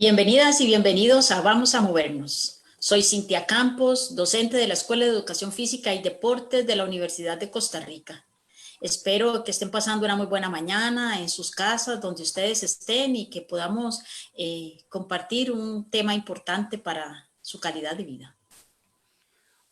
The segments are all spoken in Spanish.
Bienvenidas y bienvenidos a Vamos a Movernos. Soy Cintia Campos, docente de la Escuela de Educación Física y Deportes de la Universidad de Costa Rica. Espero que estén pasando una muy buena mañana en sus casas, donde ustedes estén y que podamos compartir un tema importante para su calidad de vida.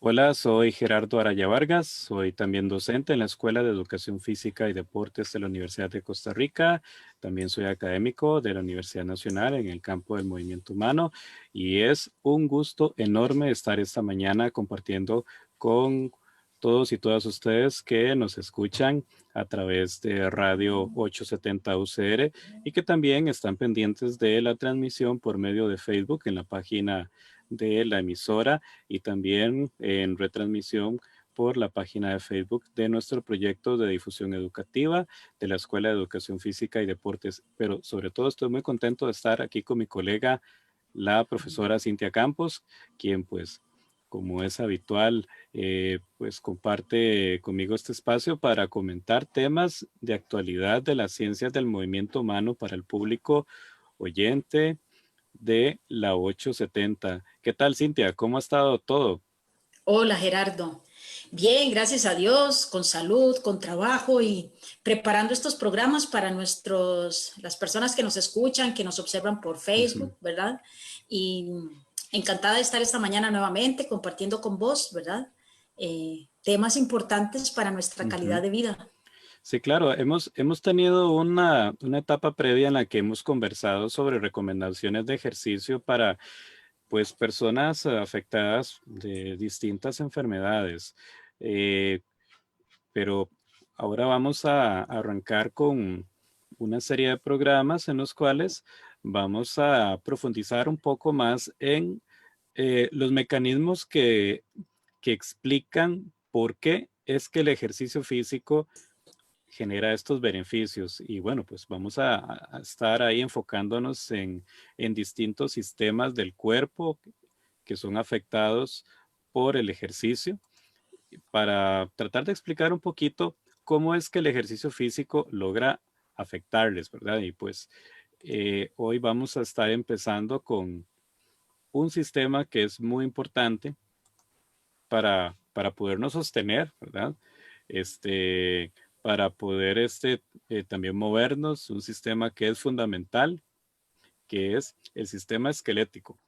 Hola, soy Gerardo Araya Vargas, soy también docente en la Escuela de Educación Física y Deportes de la Universidad de Costa Rica. También soy académico de la Universidad Nacional en el campo del movimiento humano y es un gusto enorme estar esta mañana compartiendo con todos y todas ustedes que nos escuchan a través de Radio 870 UCR y que también están pendientes de la transmisión por medio de Facebook en la página de la emisora y también en retransmisión por la página de Facebook de nuestro proyecto de difusión educativa de la Escuela de Educación Física y Deportes. Pero sobre todo estoy muy contento de estar aquí con mi colega, la profesora Cintia Campos, quien pues como es habitual, pues comparte conmigo este espacio para comentar temas de actualidad de las ciencias del movimiento humano para el público oyente de la 870. ¿Qué tal, Cintia? ¿Cómo ha estado todo? Hola Gerardo. Bien, gracias a Dios, con salud, con trabajo y preparando estos programas para las personas que nos escuchan, que nos observan por Ujú, Facebook, ¿verdad? Y encantada de estar esta mañana nuevamente compartiendo con vos, ¿verdad? Temas importantes para nuestra calidad ujú. de vida. Sí, claro, hemos tenido una etapa previa en la que hemos conversado sobre recomendaciones de ejercicio para pues personas afectadas de distintas enfermedades. Eh, pero ahora vamos a arrancar con una serie de programas en los cuales vamos a profundizar un poco más en los mecanismos que explican por qué es que el ejercicio físico genera estos beneficios. Y bueno, pues vamos a estar ahí enfocándonos en distintos sistemas del cuerpo que son afectados por el ejercicio para tratar de explicar un poquito cómo es que el ejercicio físico logra afectarles, ¿verdad? Y pues hoy vamos a estar empezando con un sistema que es muy importante para podernos sostener, ¿verdad? Este, para poder también movernos, un sistema que es fundamental, que es el sistema esquelético.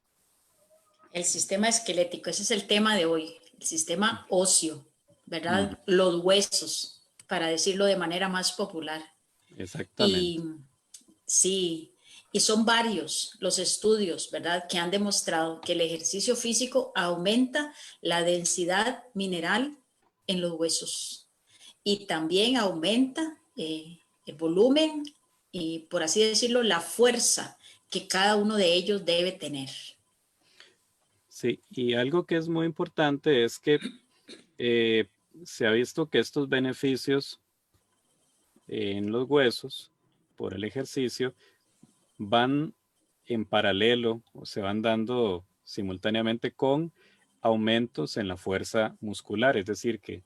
El sistema esquelético, ese es el tema de hoy, el sistema óseo, Ujú, ¿verdad? Los huesos, para decirlo de manera más popular. exactamente. Y sí, y son varios los estudios, ¿verdad?, que han demostrado que el ejercicio físico aumenta la densidad mineral en los huesos y también aumenta el volumen y, por así decirlo, la fuerza que cada uno de ellos debe tener. Sí, y algo que es muy importante es que eh, se ha visto que estos beneficios en los huesos por el ejercicio van en paralelo o se van dando simultáneamente con aumentos en la fuerza muscular, es decir, que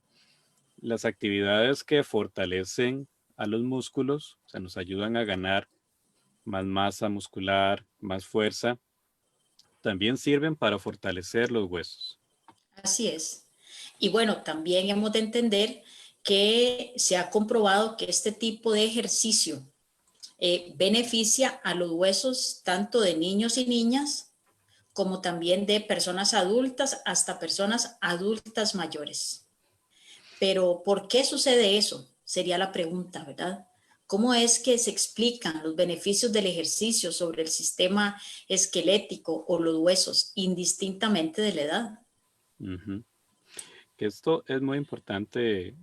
las actividades que fortalecen a los músculos, o sea, nos ayudan a ganar más masa muscular, más fuerza, también sirven para fortalecer los huesos. Así es. Y bueno, también hemos de entender que se ha comprobado que este tipo de ejercicio beneficia a los huesos tanto de niños y niñas como también de personas adultas hasta personas adultas mayores. Pero ¿por qué sucede eso? Sería la pregunta, ¿verdad? ¿Cómo es que se explican los beneficios del ejercicio sobre el sistema esquelético o los huesos indistintamente de la edad? Ujú. Que esto es muy importante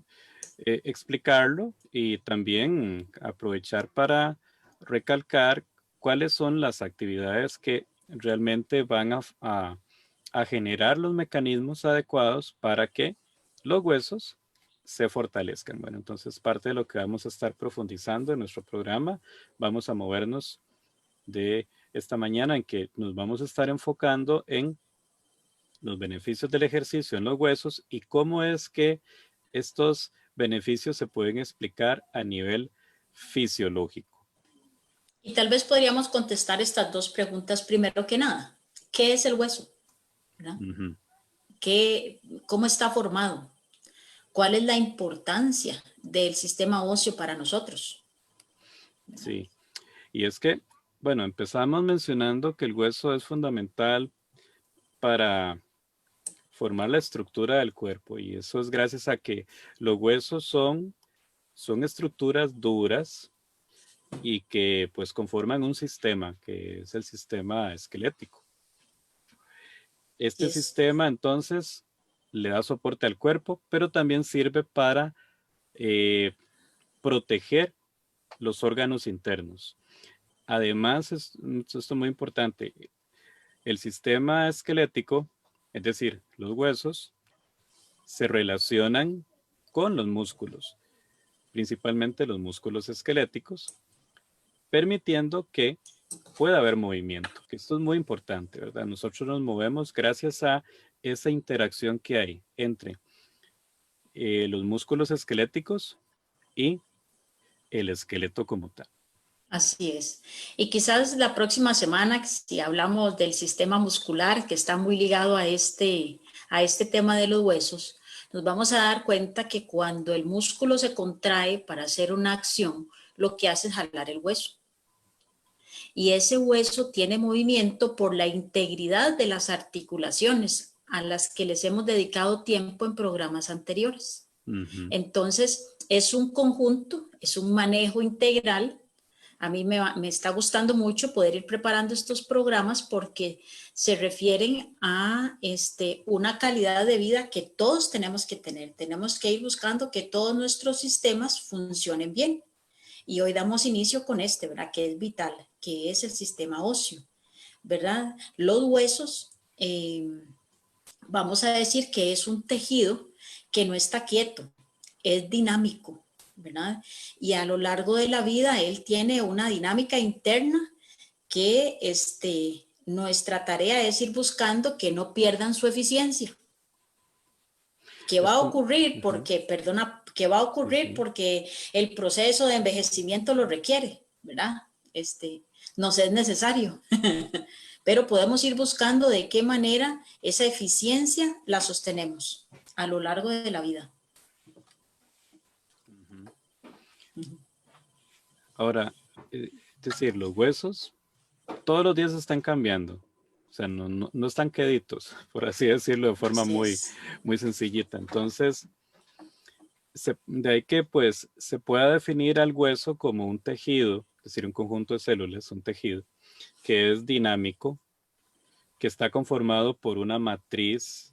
explicarlo y también aprovechar para recalcar cuáles son las actividades que realmente van a generar los mecanismos adecuados para que los huesos se fortalezcan. Bueno, entonces parte de lo que vamos a estar profundizando en nuestro programa, vamos a movernos de esta mañana en que nos vamos a estar enfocando en los beneficios del ejercicio en los huesos y cómo es que estos beneficios se pueden explicar a nivel fisiológico. Y tal vez podríamos contestar estas dos preguntas primero que nada. ¿Qué es el hueso? ¿Verdad? Ujú. ¿Cómo está formado? ¿Cuál es la importancia del sistema óseo para nosotros? ¿Verdad? Sí, y es que, bueno, empezamos mencionando que el hueso es fundamental para formar la estructura del cuerpo y eso es gracias a que los huesos son estructuras duras y que pues conforman un sistema que es el sistema esquelético. Este Yes. sistema entonces le da soporte al cuerpo, pero también sirve para eh, proteger los órganos internos. Además, esto es muy importante, el sistema esquelético, es decir, los huesos, se relacionan con los músculos, principalmente los músculos esqueléticos, permitiendo que pueda haber movimiento, que esto es muy importante, ¿verdad? Nosotros nos movemos gracias a esa interacción que hay entre los músculos esqueléticos y el esqueleto como tal. Así es. Y quizás la próxima semana, si hablamos del sistema muscular, que está muy ligado a este tema de los huesos, nos vamos a dar cuenta que cuando el músculo se contrae para hacer una acción, lo que hace es jalar el hueso. Y ese hueso tiene movimiento por la integridad de las articulaciones a las que les hemos dedicado tiempo en programas anteriores. Ujú. Entonces, es un conjunto, es un manejo integral. A mí me está gustando mucho poder ir preparando estos programas porque se refieren a una calidad de vida que todos tenemos que tener. Tenemos que ir buscando que todos nuestros sistemas funcionen bien. Y hoy damos inicio con ¿verdad? Que es vital, que es el sistema óseo, ¿verdad? Los huesos, vamos a decir que es un tejido que no está quieto, es dinámico, ¿verdad? Y a lo largo de la vida él tiene una dinámica interna que nuestra tarea es ir buscando que no pierdan su eficiencia. ¿Qué va a Esto, ocurrir? ujú, Porque, perdona, ¿qué va a ocurrir? ujú. Porque el proceso de envejecimiento lo requiere, ¿verdad? Nos es necesario, pero podemos ir buscando de qué manera esa eficiencia la sostenemos a lo largo de la vida. Ujú. Ahora, es decir, los huesos todos los días están cambiando. O sea, no están queditos, por así decirlo de forma Así muy, es, muy sencillita. Entonces, de ahí que pues se pueda definir al hueso como un tejido, es decir, un conjunto de células, un tejido, que es dinámico, que está conformado por una matriz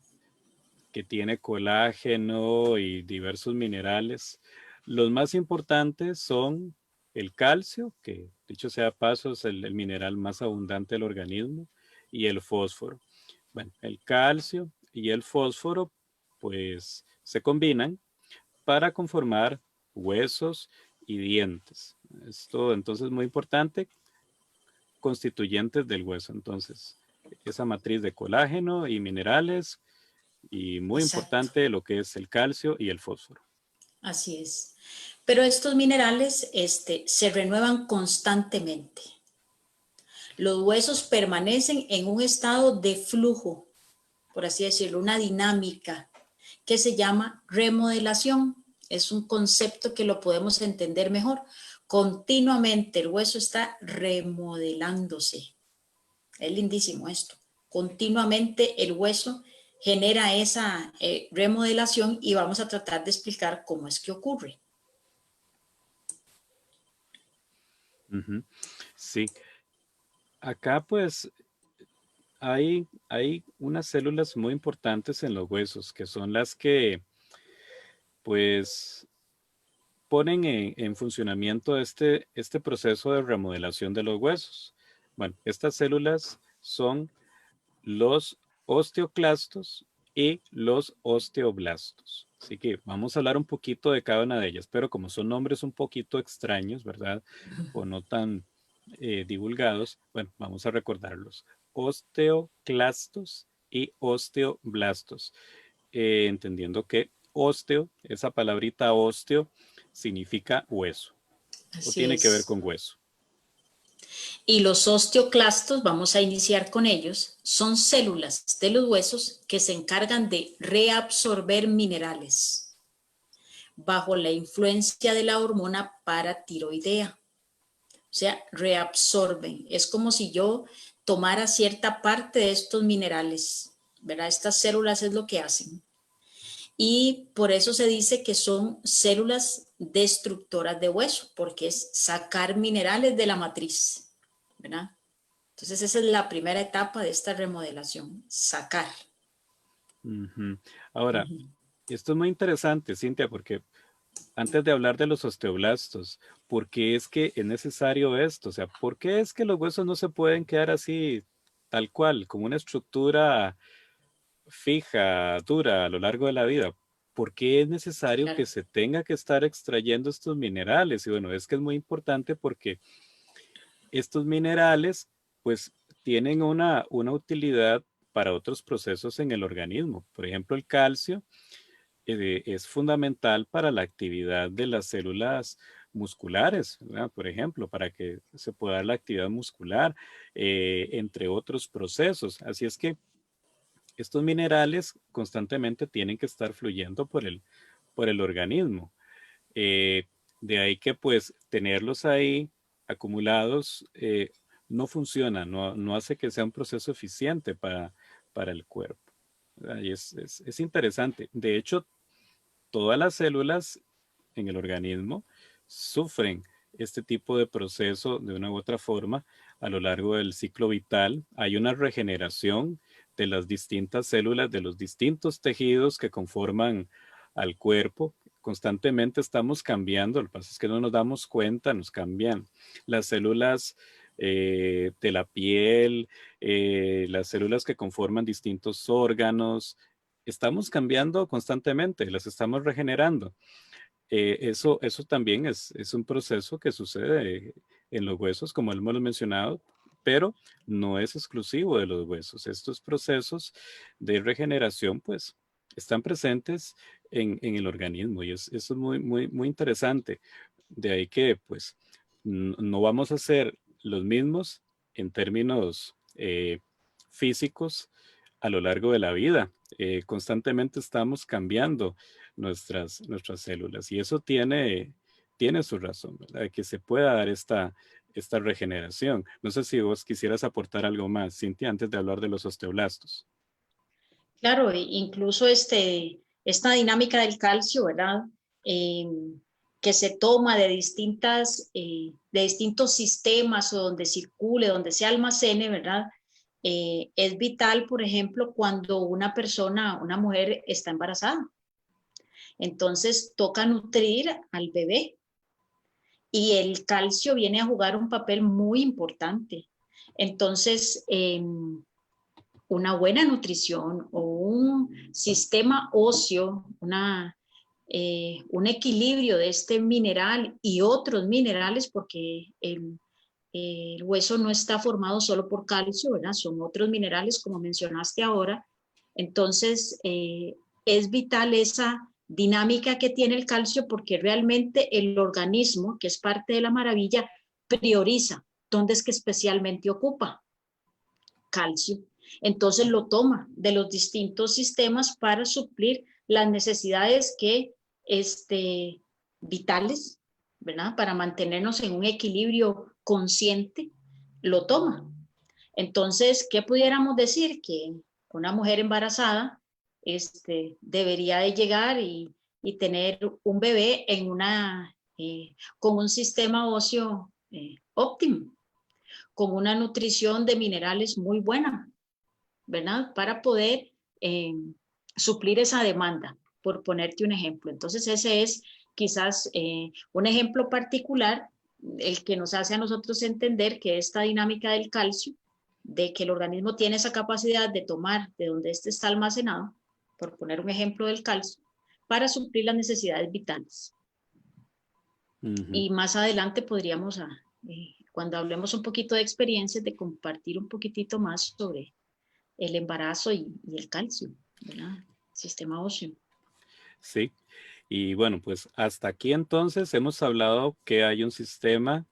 que tiene colágeno y diversos minerales. Los más importantes son el calcio, que dicho sea de paso es el mineral más abundante del organismo, y el fósforo. Bueno, el calcio y el fósforo pues se combinan para conformar huesos y dientes. Esto entonces es muy importante, constituyentes del hueso. Entonces, esa matriz de colágeno y minerales y muy exacto, importante lo que es el calcio y el fósforo. así es. Pero estos minerales se renuevan constantemente. Los huesos permanecen en un estado de flujo, por así decirlo, una dinámica que se llama remodelación. Es un concepto que lo podemos entender mejor. Continuamente el hueso está remodelándose. Es lindísimo esto. Continuamente el hueso genera esa remodelación y vamos a tratar de explicar cómo es que ocurre. Ujú. Sí, acá pues hay unas células muy importantes en los huesos que son las que pues ponen en funcionamiento este proceso de remodelación de los huesos. Bueno, estas células son los osteoclastos y los osteoblastos. Así que vamos a hablar un poquito de cada una de ellas, pero como son nombres un poquito extraños, ¿verdad? O no tan divulgados, bueno, vamos a recordarlos. Osteoclastos y osteoblastos. Entendiendo que osteo, esa palabrita osteo, significa hueso o Así tiene que ver es. con hueso. Y los osteoclastos, vamos a iniciar con ellos, son células de los huesos que se encargan de reabsorber minerales bajo la influencia de la hormona paratiroidea. O sea, reabsorben. Es como si yo tomara cierta parte de estos minerales, ¿verdad? Estas células es lo que hacen. Y por eso se dice que son células destructoras de hueso, porque es sacar minerales de la matriz, ¿verdad? Entonces esa es la primera etapa de esta remodelación, sacar. Ujú. Ahora, Ujú. esto es muy interesante, Cintia, porque antes de hablar de los osteoblastos, ¿por qué es que es necesario esto? O sea, ¿por qué es que los huesos no se pueden quedar así, tal cual, como una estructura fija, dura a lo largo de la vida? ¿Por qué es necesario que Claro, se tenga que estar extrayendo estos minerales? Y bueno, es que es muy importante porque estos minerales, pues, tienen una utilidad para otros procesos en el organismo. Por ejemplo, el calcio es fundamental para la actividad de las células musculares, ¿verdad? Por ejemplo, para que se pueda dar la actividad muscular, entre otros procesos. Así es que estos minerales constantemente tienen que estar fluyendo por el organismo. Eh, de ahí que pues tenerlos ahí acumulados no funciona, no hace que sea un proceso eficiente para el cuerpo. ¿Verdad? Y es interesante. De hecho, todas las células en el organismo sufren este tipo de proceso de una u otra forma a lo largo del ciclo vital. Hay una regeneración de las distintas células, de los distintos tejidos que conforman al cuerpo. Constantemente estamos cambiando, lo que pasa es que no nos damos cuenta, nos cambian las células de la piel, las células que conforman distintos órganos, estamos cambiando constantemente, las estamos regenerando. Eso también es un proceso que sucede en los huesos, como hemos mencionado, pero no es exclusivo de los huesos. Estos procesos de regeneración, pues, están presentes en el organismo y eso es muy interesante. De ahí que, pues, no vamos a ser los mismos en términos físicos a lo largo de la vida. Constantemente estamos cambiando nuestras células y eso tiene su razón, ¿verdad? Que se pueda dar esta regeneración. No sé si vos quisieras aportar algo más, Cintia, antes de hablar de los osteoblastos. claro, incluso esta dinámica del calcio, ¿verdad? Eh, que se toma de distintos sistemas o donde circule, donde se almacene, ¿verdad? Es vital, por ejemplo, cuando una mujer está embarazada. Entonces toca nutrir al bebé y el calcio viene a jugar un papel muy importante. Entonces, una buena nutrición o un sistema óseo, un equilibrio de este mineral y otros minerales, porque el hueso no está formado solo por calcio, ¿verdad? Son otros minerales, como mencionaste ahora. Entonces, es vital esa dinámica que tiene el calcio porque realmente el organismo, que es parte de la maravilla, prioriza dónde es que especialmente ocupa calcio. Entonces lo toma de los distintos sistemas para suplir las necesidades vitales, ¿verdad? Para mantenernos en un equilibrio consciente, lo toma. Entonces, ¿qué pudiéramos decir? Que una mujer embarazada debería de llegar y tener un bebé con un sistema óseo óptimo, con una nutrición de minerales muy buena, ¿verdad? Para poder eh, suplir esa demanda, por ponerte un ejemplo. Entonces, ese es quizás un ejemplo particular, el que nos hace a nosotros entender que esta dinámica del calcio, de que el organismo tiene esa capacidad de tomar de donde este está almacenado, por poner un ejemplo del calcio, para suplir las necesidades vitales. Ujú. Y más adelante podríamos, cuando hablemos un poquito de experiencias, de compartir un poquitito más sobre el embarazo y el calcio, ¿verdad? Sistema óseo. Sí, y bueno, pues hasta aquí entonces hemos hablado que hay un sistema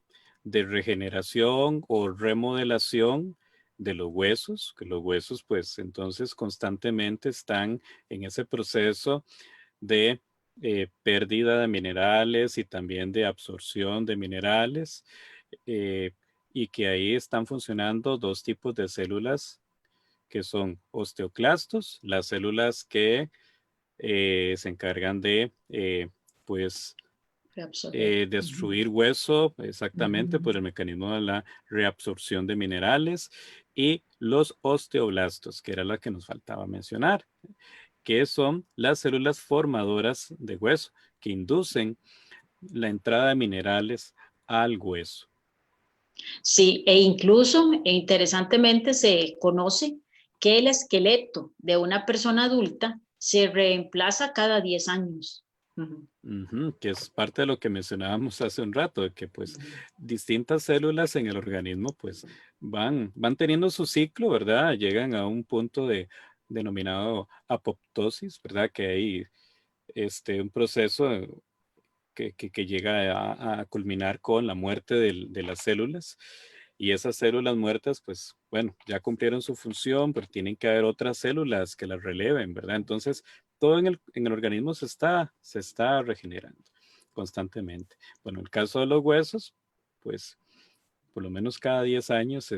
de regeneración o remodelación de los huesos, que los huesos pues entonces constantemente están en ese proceso de pérdida de minerales y también de absorción de minerales, eh, y que ahí están funcionando dos tipos de células que son osteoclastos, las células que se encargan de pues Reabsorber. Ujú. destruir hueso exactamente Ujú. por el mecanismo de la reabsorción de minerales, y los osteoblastos, que era la que nos faltaba mencionar, que son las células formadoras de hueso, que inducen la entrada de minerales al hueso. Sí, e incluso, e interesantemente, se conoce que el esqueleto de una persona adulta se reemplaza cada 10 años. Ujú, Ujú, que es parte de lo que mencionábamos hace un rato, de que pues ujú. distintas células en el organismo pues van teniendo su ciclo, ¿verdad? Llegan a un punto denominado apoptosis, ¿verdad? Que hay un proceso que llega a culminar con la muerte de las células. Y esas células muertas, pues bueno, ya cumplieron su función, pero tienen que haber otras células que las releven, ¿verdad? Entonces, todo en el organismo se está regenerando constantemente. Bueno, en el caso de los huesos, pues por lo menos cada 10 años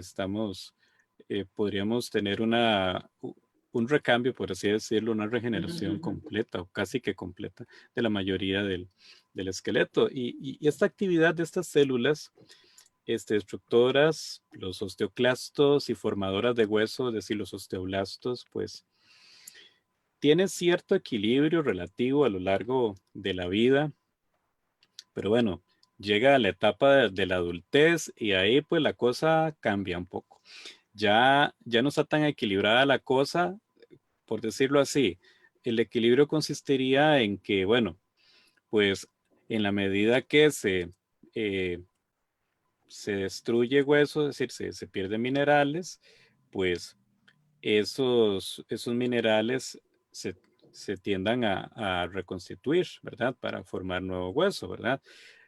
podríamos tener un recambio, por así decirlo, una Ujú, regeneración ujú. completa o casi que completa de la mayoría del esqueleto. Y esta actividad de estas células destructoras, los osteoclastos y formadoras de hueso, es decir, los osteoblastos, pues tiene cierto equilibrio relativo a lo largo de la vida, pero bueno, llega a la etapa de la adultez y ahí pues la cosa cambia un poco. Ya no está tan equilibrada la cosa, por decirlo así. El equilibrio consistiría en que, bueno, pues en la medida que eh, se destruye hueso, es decir, se pierden minerales, pues esos minerales se, se tiendan a reconstituir, ¿verdad? Para formar nuevo hueso, ¿verdad?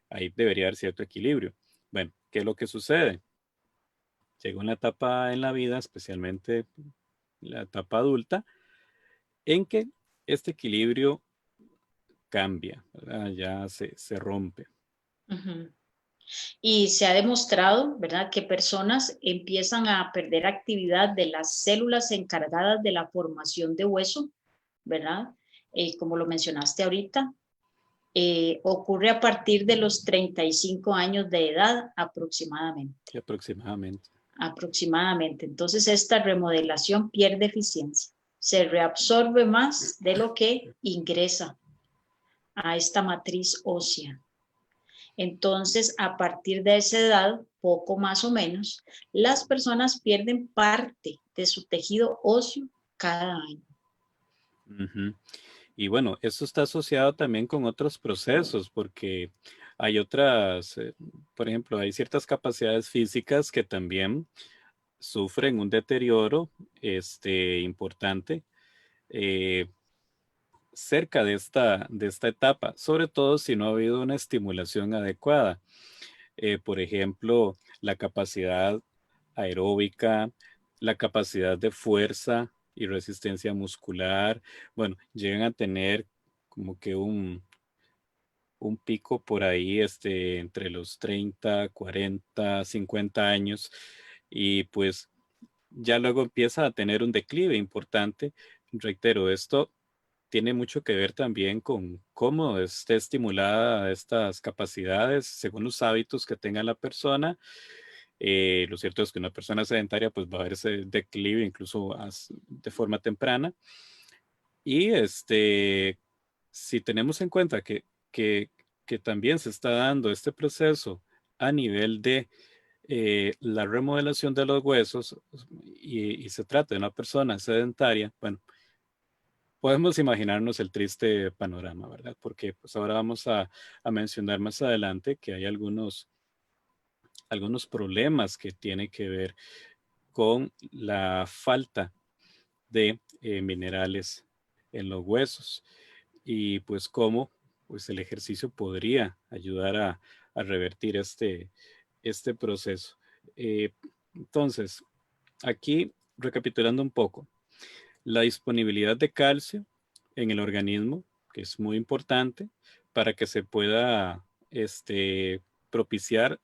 Ahí debería haber cierto equilibrio. Bueno, ¿qué es lo que sucede? Llega una etapa en la vida, especialmente la etapa adulta, en que este equilibrio cambia, ¿verdad? Ya se rompe. Ujú. Y se ha demostrado, ¿verdad?, que personas empiezan a perder actividad de las células encargadas de la formación de hueso, ¿verdad? Como lo mencionaste ahorita, ocurre a partir de los 35 años de edad aproximadamente. Sí, aproximadamente. Aproximadamente. Entonces, esta remodelación pierde eficiencia. Se reabsorbe más de lo que ingresa a esta matriz ósea. Entonces, a partir de esa edad, poco más o menos, las personas pierden parte de su tejido óseo cada año. Ujú. Y bueno, esto está asociado también con otros procesos, porque hay otras, por ejemplo, hay ciertas capacidades físicas que también sufren un deterioro importante eh, cerca de esta etapa, sobre todo si no ha habido una estimulación adecuada. Por ejemplo, la capacidad aeróbica, la capacidad de fuerza y resistencia muscular, bueno, llegan a tener como que un pico por ahí entre los 30, 40, 50 años, y pues ya luego empieza a tener un declive importante. Reitero, esto tiene mucho que ver también con cómo esté estimulada estas capacidades según los hábitos que tenga la persona. Lo cierto es que una persona sedentaria pues va a ver ese declive incluso de forma temprana. Y si tenemos en cuenta que, que también se está dando este proceso a nivel de la remodelación de los huesos, y se trata de una persona sedentaria, bueno, podemos imaginarnos el triste panorama, ¿verdad? Porque pues ahora vamos a mencionar más adelante que hay algunos problemas que tienen que ver con la falta de minerales en los huesos, y pues cómo pues el ejercicio podría ayudar a revertir este proceso. Entonces, aquí recapitulando un poco, la disponibilidad de calcio en el organismo, que es muy importante para que se pueda propiciar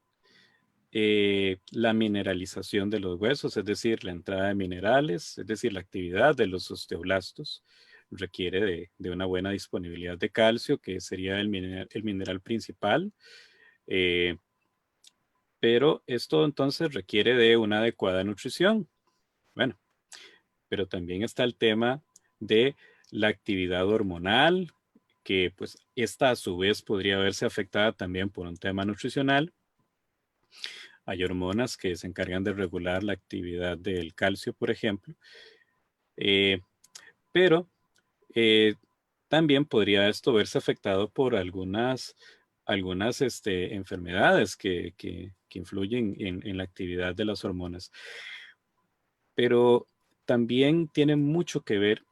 la mineralización de los huesos, es decir, la entrada de minerales, es decir, la actividad de los osteoblastos requiere de una buena disponibilidad de calcio, que sería el mineral principal. eh, pero esto entonces requiere de una adecuada nutrición. Bueno, pero también está el tema de la actividad hormonal, que pues esta a su vez podría verse afectada también por un tema nutricional. Hay hormonas que se encargan de regular la actividad del calcio, por ejemplo, eh, pero eh, también podría esto verse afectado por algunas enfermedades que influyen en la actividad de las hormonas. Pero también tiene mucho que ver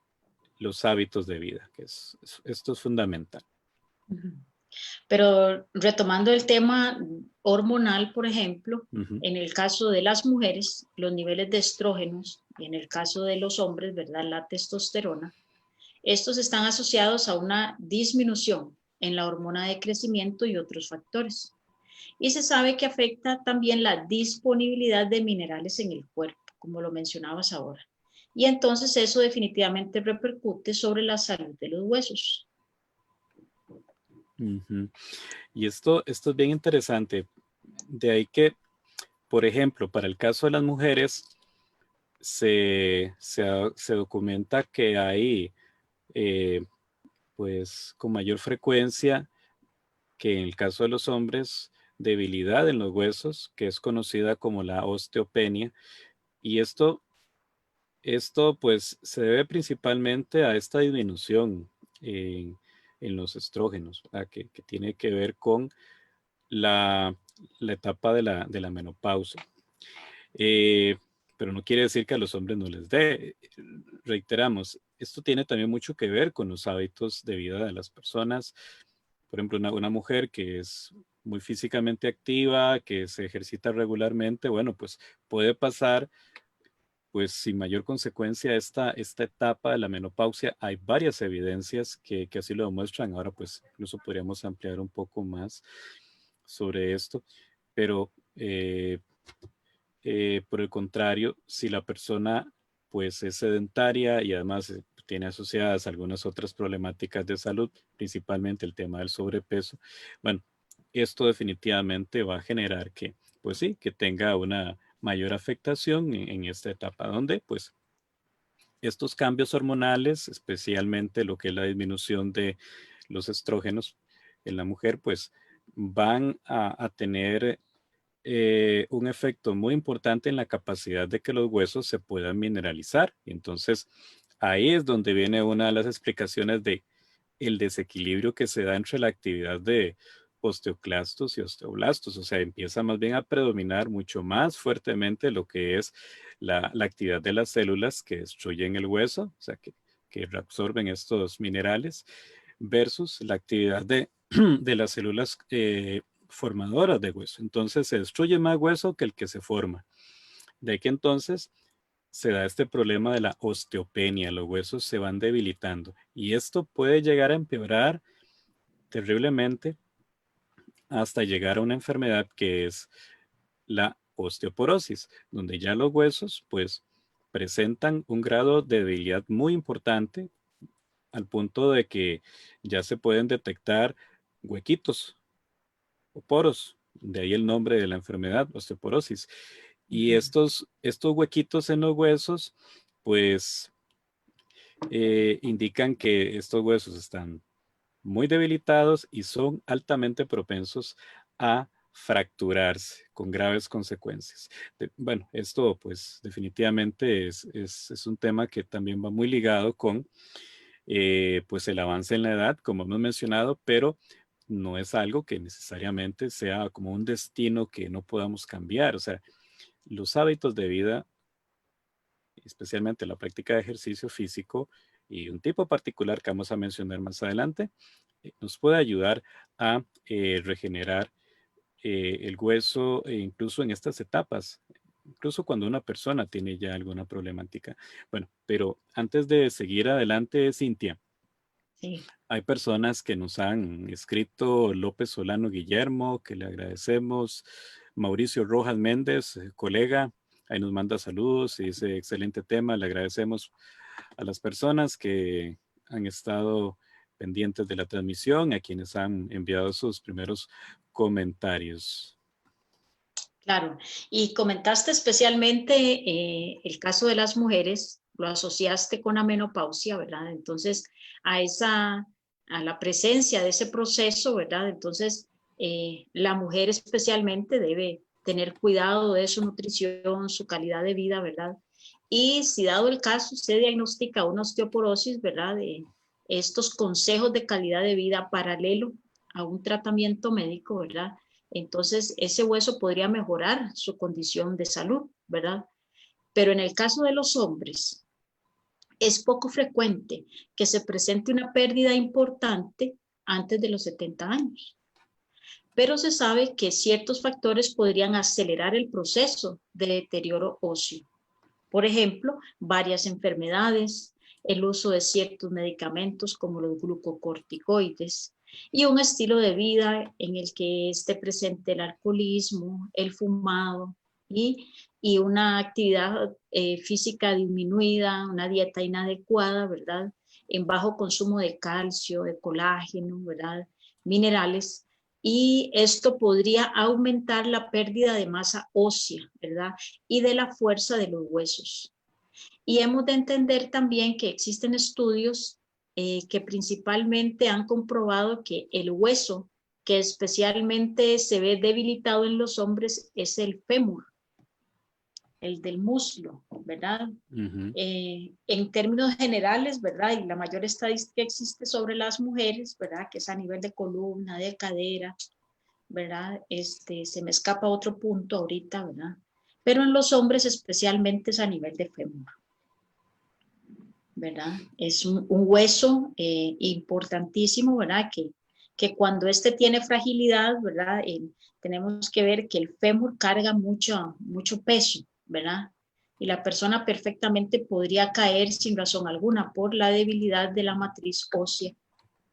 los hábitos de vida, esto es fundamental. Ujú. Pero retomando el tema hormonal, por ejemplo, Ujú, en el caso de las mujeres, los niveles de estrógenos, y en el caso de los hombres, ¿verdad? La testosterona, estos están asociados a una disminución en la hormona de crecimiento y otros factores. Y se sabe que afecta también la disponibilidad de minerales en el cuerpo, como lo mencionabas ahora. Y entonces eso definitivamente repercute sobre la salud de los huesos. ujú. Y esto es bien interesante. De ahí que, por ejemplo, para el caso de las mujeres, se documenta que hay, eh, pues, con mayor frecuencia que en el caso de los hombres, debilidad en los huesos, que es conocida como la osteopenia. Y esto pues se debe principalmente a esta disminución en, en los estrógenos, que tiene que ver con la, la etapa de la menopausia. Eh, pero no quiere decir que a los hombres no les dé. Reiteramos, esto tiene también mucho que ver con los hábitos de vida de las personas. Por ejemplo, una mujer que es muy físicamente activa, que se ejercita regularmente, bueno, pues puede pasar pues sin mayor consecuencia esta etapa de la menopausia. Hay varias evidencias que así lo demuestran. Ahora pues incluso podríamos ampliar un poco más sobre esto, pero por el contrario, si la persona pues es sedentaria y además tiene asociadas algunas otras problemáticas de salud, principalmente el tema del sobrepeso, bueno, esto definitivamente va a generar que, pues sí, que tenga una mayor afectación en esta etapa donde pues estos cambios hormonales, especialmente lo que es la disminución de los estrógenos en la mujer, pues van a tener un efecto muy importante en la capacidad de que los huesos se puedan mineralizar. Y entonces ahí es donde viene una de las explicaciones de el desequilibrio que se da entre la actividad de osteoclastos y osteoblastos. O sea, empieza más bien a predominar mucho más fuertemente lo que es la actividad de las células que destruyen el hueso, o sea, que reabsorben estos minerales, versus la actividad de las células formadoras de hueso. Entonces se destruye más hueso que el que se forma. De ahí que entonces se da este problema de la osteopenia, los huesos se van debilitando y esto puede llegar a empeorar terriblemente hasta llegar a una enfermedad que es la osteoporosis, donde ya los huesos pues presentan un grado de debilidad muy importante al punto de que ya se pueden detectar huequitos o poros, de ahí el nombre de la enfermedad, osteoporosis. Y Ujú. estos huequitos en los huesos, pues indican que estos huesos están muy debilitados y son altamente propensos a fracturarse con graves consecuencias. Bueno, esto pues definitivamente es un tema que también va muy ligado con pues el avance en la edad, como hemos mencionado, pero no es algo que necesariamente sea como un destino que no podamos cambiar. O sea, los hábitos de vida, especialmente la práctica de ejercicio físico y un tipo particular que vamos a mencionar más adelante, nos puede ayudar a regenerar el hueso, incluso en estas etapas, incluso cuando una persona tiene ya alguna problemática. Bueno, pero antes de seguir adelante, Cintia, Sí. hay personas que nos han escrito: López Solano Guillermo, que le agradecemos; Mauricio Rojas Méndez, colega, ahí nos manda saludos y dice: excelente tema, le agradecemos a las personas que han estado pendientes de la transmisión, a quienes han enviado sus primeros comentarios. Claro, y comentaste especialmente el caso de las mujeres, lo asociaste con la menopausia, ¿verdad? Entonces, a la presencia de ese proceso, ¿verdad? Entonces, la mujer especialmente debe tener cuidado de su nutrición, su calidad de vida, ¿verdad? Y si dado el caso usted diagnostica una osteoporosis, ¿verdad? Estos consejos de calidad de vida paralelo a un tratamiento médico, ¿verdad? Entonces ese hueso podría mejorar su condición de salud, ¿verdad? Pero en el caso de los hombres, es poco frecuente que se presente una pérdida importante antes de los 70 años. Pero se sabe que ciertos factores podrían acelerar el proceso de deterioro óseo. Por ejemplo, varias enfermedades, el uso de ciertos medicamentos como los glucocorticoides y un estilo de vida en el que esté presente el alcoholismo, el fumado y una actividad física disminuida, una dieta inadecuada, ¿verdad? En bajo consumo de calcio, de colágeno, ¿verdad? Minerales. Y esto podría aumentar la pérdida de masa ósea, ¿verdad? Y de la fuerza de los huesos. Y hemos de entender también que existen estudios que principalmente han comprobado que el hueso que especialmente se ve debilitado en los hombres es el fémur, el del muslo, ¿verdad? Ujú. En términos generales, ¿verdad? Y la mayor estadística que existe sobre las mujeres, ¿verdad? Que es a nivel de columna, de cadera, ¿verdad? Se me escapa otro punto ahorita, ¿verdad? Pero en los hombres especialmente es a nivel de fémur, ¿verdad? Es un hueso importantísimo, ¿verdad? Que cuando este tiene fragilidad, ¿verdad? Tenemos que ver que el fémur carga mucho peso, ¿verdad? Y la persona perfectamente podría caer sin razón alguna por la debilidad de la matriz ósea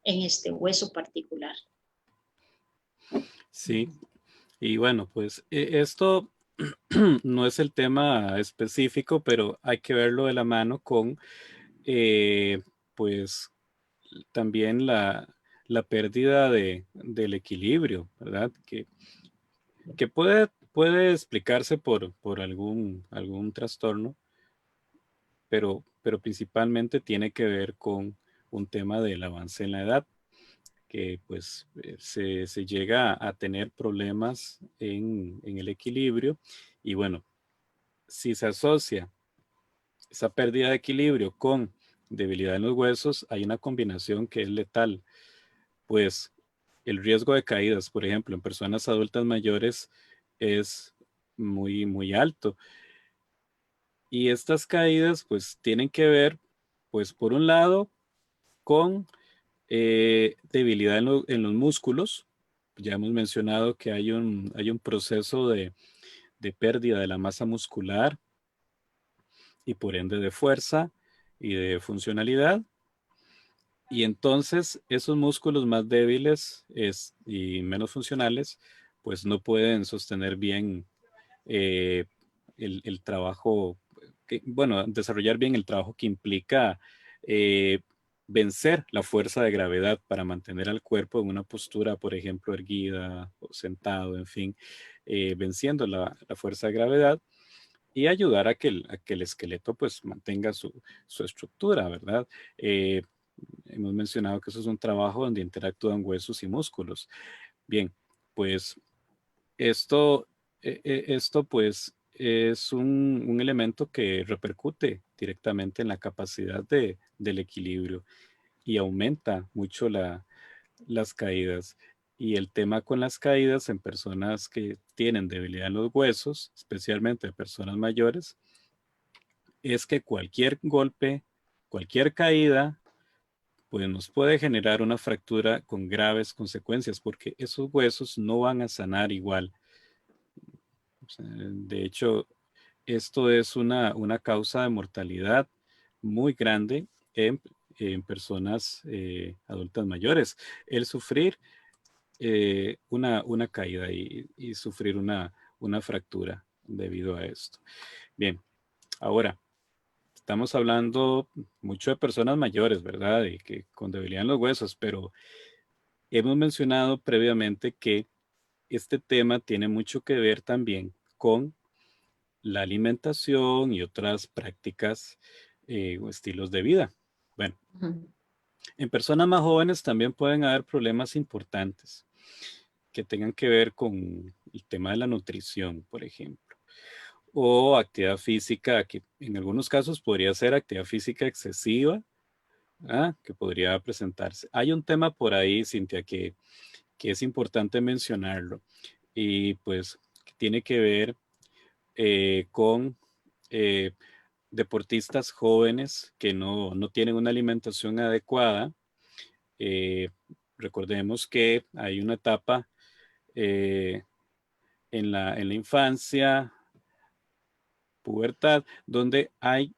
en este hueso particular. Sí, y bueno, pues esto no es el tema específico, pero hay que verlo de la mano con, pues, también la pérdida del equilibrio, ¿verdad? Que puede explicarse por algún trastorno, pero principalmente tiene que ver con un tema del avance en la edad, que pues se llega a tener problemas en el equilibrio. Y bueno, si se asocia esa pérdida de equilibrio con debilidad en los huesos, hay una combinación que es letal. Pues el riesgo de caídas, por ejemplo, en personas adultas mayores es muy alto. Y estas caídas pues tienen que ver, pues por un lado, con debilidad en los músculos. Ya hemos mencionado que hay un proceso de pérdida de la masa muscular y por ende de fuerza y de funcionalidad. Y entonces esos músculos más débiles y menos funcionales, pues no pueden sostener bien eh, el trabajo, bueno, desarrollar bien el trabajo que implica eh, vencer la fuerza de gravedad para mantener al cuerpo en una postura, por ejemplo, erguida o sentado, en fin, venciendo la fuerza de gravedad y ayudar a que el esqueleto pues mantenga su estructura, ¿verdad? Eh, Hemos mencionado que eso es un trabajo donde interactúan huesos y músculos. Bien, pues esto pues es un elemento que repercute directamente en la capacidad del equilibrio y aumenta mucho las caídas. Y el tema con las caídas en personas que tienen debilidad en los huesos, especialmente personas mayores, es que cualquier golpe, cualquier caída pues nos puede generar una fractura con graves consecuencias porque esos huesos no van a sanar igual. O sea, de hecho, esto es una causa de mortalidad muy grande en personas adultas mayores. El sufrir una caída y sufrir una fractura debido a esto. Bien, ahora, estamos hablando mucho de personas mayores, ¿verdad? Y que con debilidad en los huesos, pero hemos mencionado previamente que este tema tiene mucho que ver también con la alimentación y otras prácticas o estilos de vida. Bueno, Ujú. en personas más jóvenes también pueden haber problemas importantes que tengan que ver con el tema de la nutrición, por ejemplo, o actividad física, que en algunos casos podría ser actividad física excesiva, que podría presentarse. Hay un tema por ahí, Cintia, que es importante mencionarlo y pues que tiene que ver con eh, deportistas jóvenes que no tienen una alimentación adecuada. Eh, Recordemos que hay una etapa eh, en la infancia, pubertad, donde hay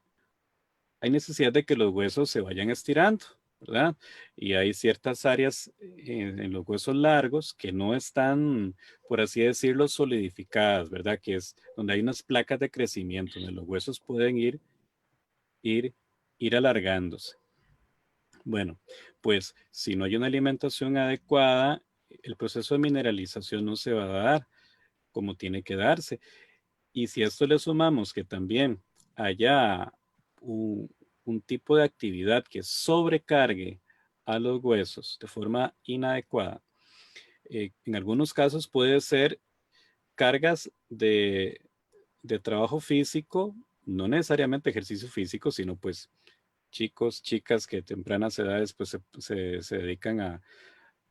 necesidad de que los huesos se vayan estirando, ¿verdad? Y hay ciertas áreas en los huesos largos que no están, por así decirlo, solidificadas, ¿verdad? Que es donde hay unas placas de crecimiento, donde los huesos pueden ir, ir alargándose. Bueno, pues si no hay una alimentación adecuada, el proceso de mineralización no se va a dar como tiene que darse. Y si a esto le sumamos que también haya un tipo de actividad que sobrecargue a los huesos de forma inadecuada, en algunos casos puede ser cargas de trabajo físico, no necesariamente ejercicio físico, sino pues chicos, chicas que a tempranas edades pues se dedican a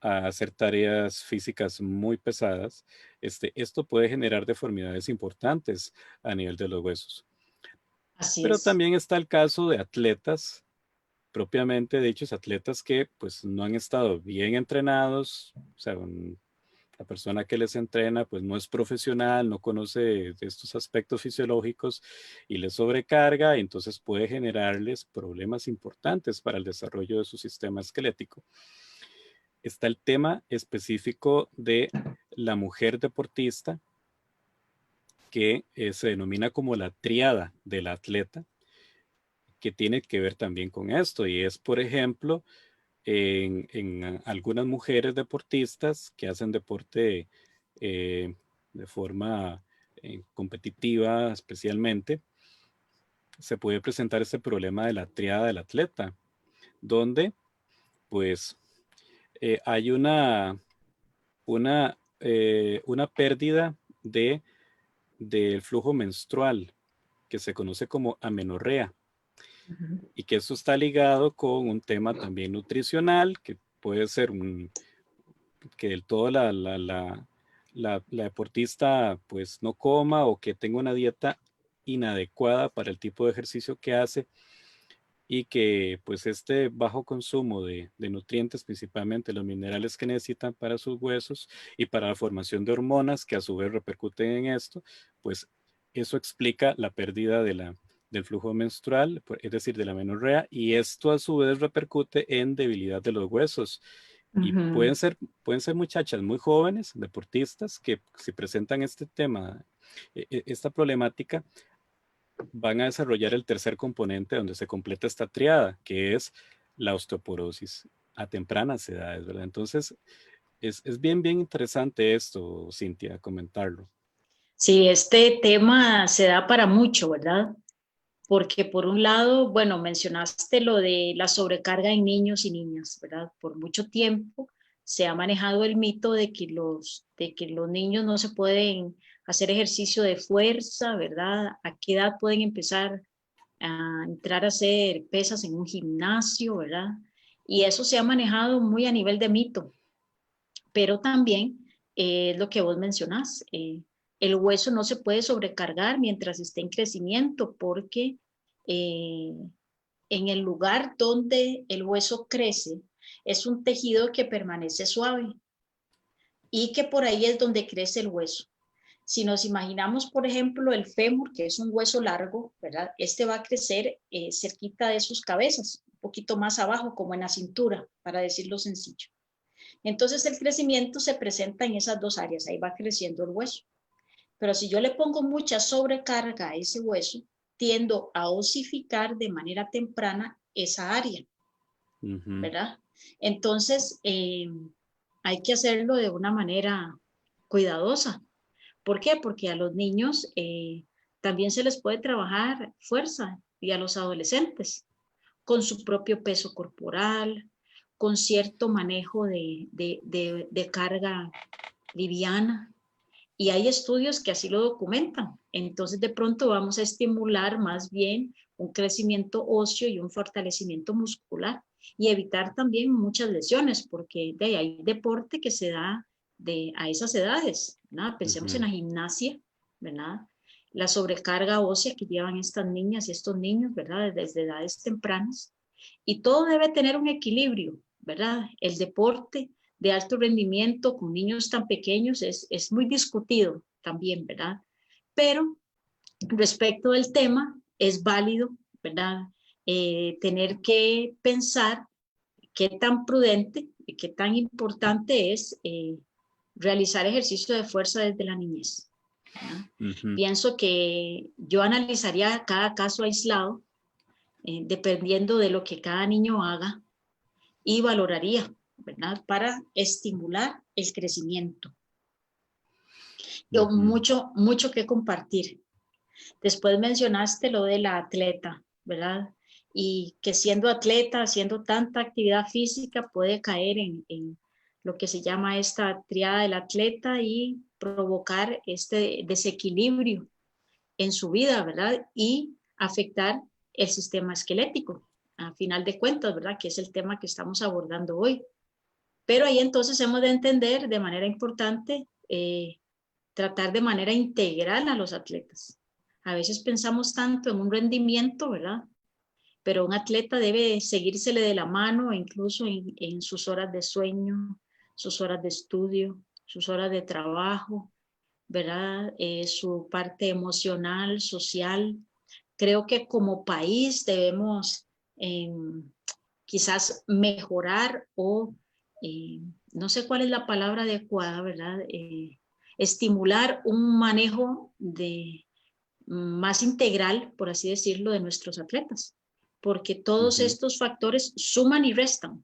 hacer tareas físicas muy pesadas. Esto puede generar deformidades importantes a nivel de los huesos. Así Pero es. también está el caso de atletas, propiamente dichos atletas que pues no han estado bien entrenados, o sea, la persona que les entrena pues no es profesional, no conoce de estos aspectos fisiológicos y les sobrecarga, y entonces puede generarles problemas importantes para el desarrollo de su sistema esquelético. Está el tema específico de la mujer deportista, que se denomina como la tríada del atleta, que tiene que ver también con esto, y es, por ejemplo, en algunas mujeres deportistas que hacen deporte de forma competitiva especialmente, se puede presentar este problema de la triada del atleta, donde pues hay una pérdida del flujo menstrual que se conoce como amenorrea, Ujú. y que eso está ligado con un tema también nutricional, que puede ser que del todo la deportista pues no coma o que tenga una dieta inadecuada para el tipo de ejercicio que hace, y que pues este bajo consumo de nutrientes, principalmente los minerales que necesitan para sus huesos y para la formación de hormonas que a su vez repercuten en esto, pues eso explica la pérdida del flujo menstrual, es decir, de la menorrea, y esto a su vez repercute en debilidad de los huesos. Y Ujú. pueden ser muchachas muy jóvenes, deportistas, que si presentan este tema, esta problemática, van a desarrollar el tercer componente donde se completa esta triada, que es la osteoporosis a tempranas edades, ¿verdad? Entonces, es bien interesante esto, Cintia, comentarlo. Sí, este tema se da para mucho, ¿verdad? Porque por un lado, bueno, mencionaste lo de la sobrecarga en niños y niñas, ¿verdad? Por mucho tiempo se ha manejado el mito de que los niños no se pueden hacer ejercicio de fuerza, ¿verdad? ¿A qué edad pueden empezar a entrar a hacer pesas en un gimnasio, ¿verdad? Y eso se ha manejado muy a nivel de mito, pero también lo que vos mencionás, el hueso no se puede sobrecargar mientras esté en crecimiento porque eh, en el lugar donde el hueso crece es un tejido que permanece suave y que por ahí es donde crece el hueso. Si nos imaginamos, por ejemplo, el fémur, que es un hueso largo, ¿verdad? Este va a crecer cerquita de sus cabezas, un poquito más abajo, como en la cintura, para decirlo sencillo. Entonces el crecimiento se presenta en esas dos áreas, ahí va creciendo el hueso. Pero si yo le pongo mucha sobrecarga a ese hueso, tiendo a osificar de manera temprana esa área, ¿verdad? Entonces hay que hacerlo de una manera cuidadosa. ¿Por qué? Porque a los niños también se les puede trabajar fuerza y a los adolescentes con su propio peso corporal, con cierto manejo de carga liviana. Y hay estudios que así lo documentan. Entonces, de pronto vamos a estimular más bien un crecimiento óseo y un fortalecimiento muscular y evitar también muchas lesiones, porque hay deporte que se da a esas edades, ¿verdad? Pensemos en la gimnasia, ¿verdad? La sobrecarga ósea que llevan estas niñas y estos niños, ¿verdad? Desde edades tempranas. Y todo debe tener un equilibrio, ¿verdad? El deporte de alto rendimiento con niños tan pequeños es muy discutido también, ¿verdad? Pero respecto del tema, es válido, ¿verdad? Tener que pensar qué tan prudente y qué tan importante es realizar ejercicio de fuerza desde la niñez, ¿verdad? Pienso que yo analizaría cada caso aislado, dependiendo de lo que cada niño haga, y valoraría, ¿verdad? Para estimular el crecimiento. Yo mucho que compartir. Después mencionaste lo de la atleta, ¿verdad? Y que siendo atleta, haciendo tanta actividad física, puede caer en lo que se llama esta triada del atleta y provocar este desequilibrio en su vida, ¿verdad? Y afectar el sistema esquelético, a final de cuentas, ¿verdad? Que es el tema que estamos abordando hoy. Pero ahí entonces hemos de entender de manera importante, tratar de manera integral a los atletas. A veces pensamos tanto en un rendimiento, ¿verdad? Pero un atleta debe seguírsele de la mano, incluso en sus horas de sueño, sus horas de estudio, sus horas de trabajo, ¿verdad? Su parte emocional, social. Creo que como país debemos quizás mejorar o no sé cuál es la palabra adecuada, ¿verdad? Estimular un manejo más integral, por así decirlo, de nuestros atletas, porque todos estos factores suman y restan,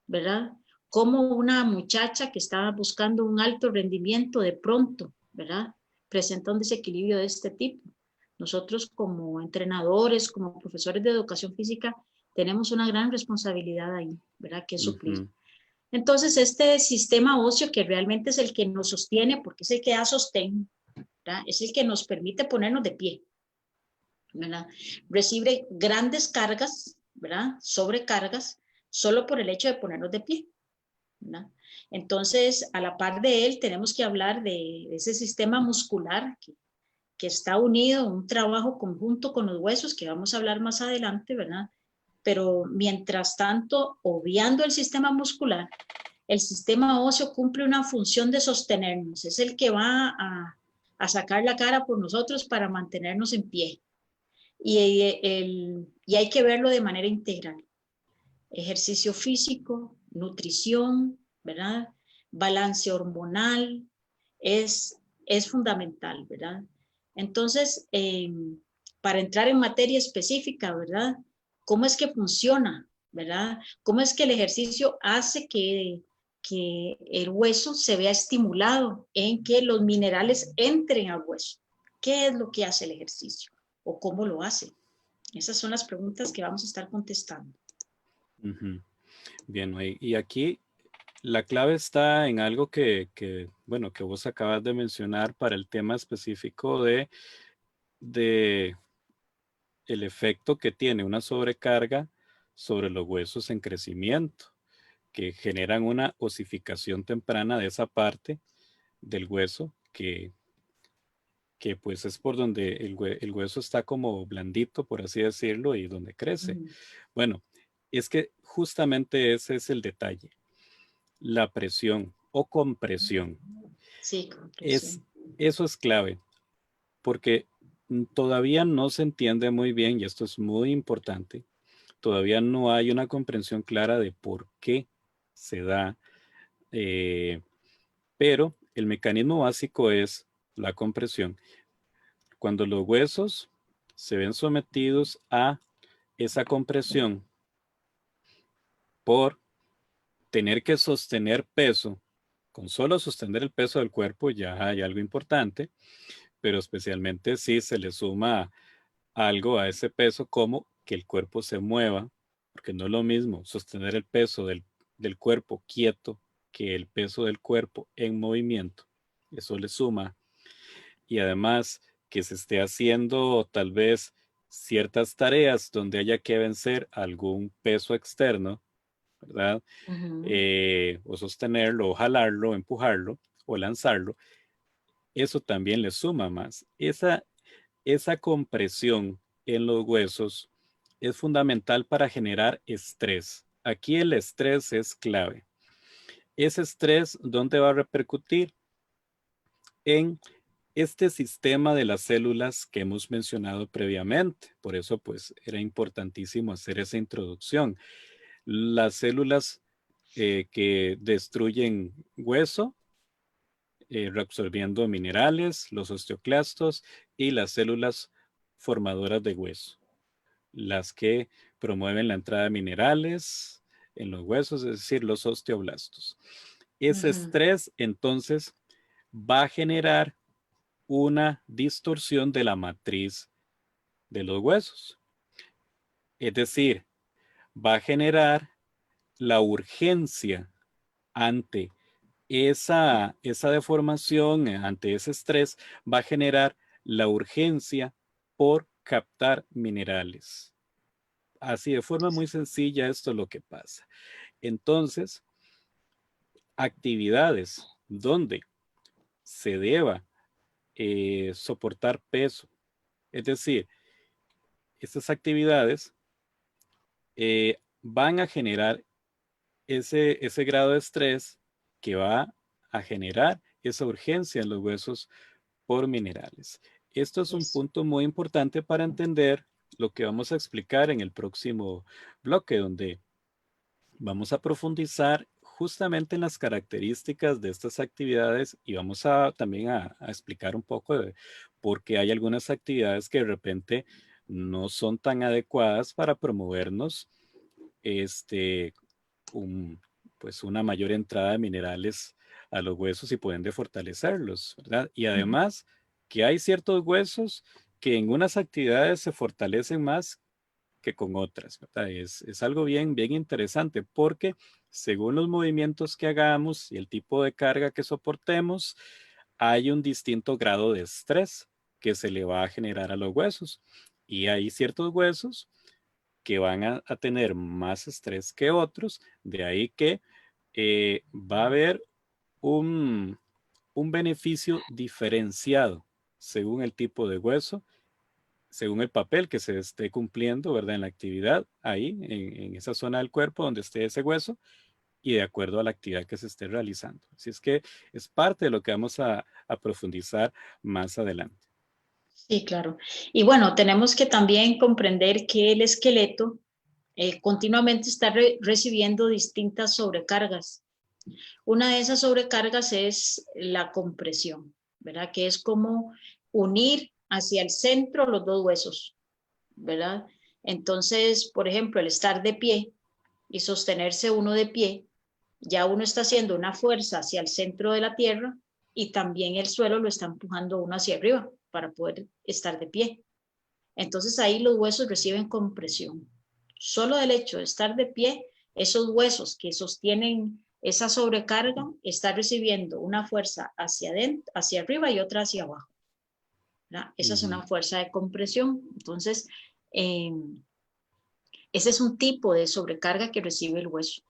¿verdad? Como una muchacha que estaba buscando un alto rendimiento de pronto, ¿verdad? Presenta un desequilibrio de este tipo. Nosotros como entrenadores, como profesores de educación física, tenemos una gran responsabilidad ahí, ¿verdad? Que suplir. Entonces, este sistema óseo que realmente es el que nos sostiene, porque es el que da sostén, ¿verdad? Es el que nos permite ponernos de pie, ¿verdad? Recibe grandes cargas, ¿verdad? Sobrecargas, solo por el hecho de ponernos de pie, ¿verdad? Entonces, a la par de él, tenemos que hablar de ese sistema muscular que está unido, un trabajo conjunto con los huesos, que vamos a hablar más adelante, ¿verdad? Pero mientras tanto, obviando el sistema muscular, el sistema óseo cumple una función de sostenernos, es el que va a sacar la cara por nosotros para mantenernos en pie. Y hay que verlo de manera integral. Ejercicio físico, nutrición, ¿verdad? Balance hormonal, es fundamental, ¿verdad? Entonces, para entrar en materia específica, ¿verdad? ¿Cómo es que funciona, ¿verdad? ¿Cómo es que el ejercicio hace que el hueso se vea estimulado, en que los minerales entren al hueso? ¿Qué es lo que hace el ejercicio? ¿O cómo lo hace? Esas son las preguntas que vamos a estar contestando. Bien, y aquí la clave está en algo bueno, que vos acabas de mencionar para el tema específico de el efecto que tiene una sobrecarga sobre los huesos en crecimiento, que generan una osificación temprana de esa parte del hueso que que pues es por donde el hueso está como blandito, por así decirlo, y donde crece. Ujú. Bueno, es que justamente ese es el detalle, la presión o compresión. Sí, Es, compresión. eso es clave, porque todavía no se entiende muy bien, y esto es muy importante, todavía no hay una comprensión clara de por qué se da, eh, pero el mecanismo básico es la compresión. Cuando los huesos se ven sometidos a esa compresión por tener que sostener peso, con solo sostener el peso del cuerpo ya hay algo importante, pero especialmente si se le suma algo a ese peso como que el cuerpo se mueva, porque no es lo mismo sostener el peso del cuerpo quieto que el peso del cuerpo en movimiento. Eso le suma. Y además que se esté haciendo tal vez ciertas tareas donde haya que vencer algún peso externo, ¿verdad? Ujú, O sostenerlo, o jalarlo, o empujarlo, o lanzarlo, eso también le suma más. Esa compresión en los huesos es fundamental para generar estrés. Aquí el estrés es clave. Ese estrés, ¿dónde va a repercutir? En este sistema de las células que hemos mencionado previamente. Por eso, pues, era importantísimo hacer esa introducción. Las células que destruyen hueso, reabsorbiendo minerales, los osteoclastos y las células formadoras de hueso, las que promueven la entrada de minerales en los huesos, es decir, los osteoblastos. Ese ujú. estrés, entonces, va a generar una distorsión de la matriz de los huesos. Es decir, va a generar la urgencia ante esa deformación, ante ese estrés, va a generar la urgencia por captar minerales. Así de forma muy sencilla, esto es lo que pasa. Entonces, actividades donde se deba soportar peso, es decir, estas actividades van a generar ese grado de estrés que va a generar esa urgencia en los huesos por minerales. Esto es un Eso. punto muy importante para entender lo que vamos a explicar en el próximo bloque, donde vamos a profundizar justamente en las características de estas actividades y vamos a también a explicar un poco de por qué hay algunas actividades que de repente no son tan adecuadas para promovernos este, un, pues una mayor entrada de minerales a los huesos y pueden de fortalecerlos, ¿verdad? Y Ujú. además que hay ciertos huesos que en unas actividades se fortalecen más que con otras, ¿verdad? Es algo bien, bien interesante porque según los movimientos que hagamos y el tipo de carga que soportemos, hay un distinto grado de estrés que se le va a generar a los huesos. Y hay ciertos huesos que van a tener más estrés que otros, de ahí que va a haber un, un beneficio diferenciado según el tipo de hueso, según el papel que se esté cumpliendo, ¿verdad? En la actividad, ahí, en esa zona del cuerpo donde esté ese hueso, y de acuerdo a la actividad que se esté realizando. Así es que es parte de lo que vamos a profundizar más adelante. Sí, claro. Y bueno, tenemos que también comprender que el esqueleto continuamente está recibiendo distintas sobrecargas. Una de esas sobrecargas es la compresión, ¿verdad? Que es como unir hacia el centro los dos huesos, ¿verdad? Entonces, por ejemplo, el estar de pie y sostenerse uno de pie, ya uno está haciendo una fuerza hacia el centro de la tierra y también el suelo lo está empujando uno hacia arriba para poder estar de pie. Entonces ahí los huesos reciben compresión. Solo del hecho de estar de pie, esos huesos que sostienen esa sobrecarga están recibiendo una fuerza hacia adentro, hacia arriba y otra hacia abajo, ¿verdad? Esa es Ujú, una fuerza de compresión. Entonces, eh, ese es un tipo de sobrecarga que recibe el hueso.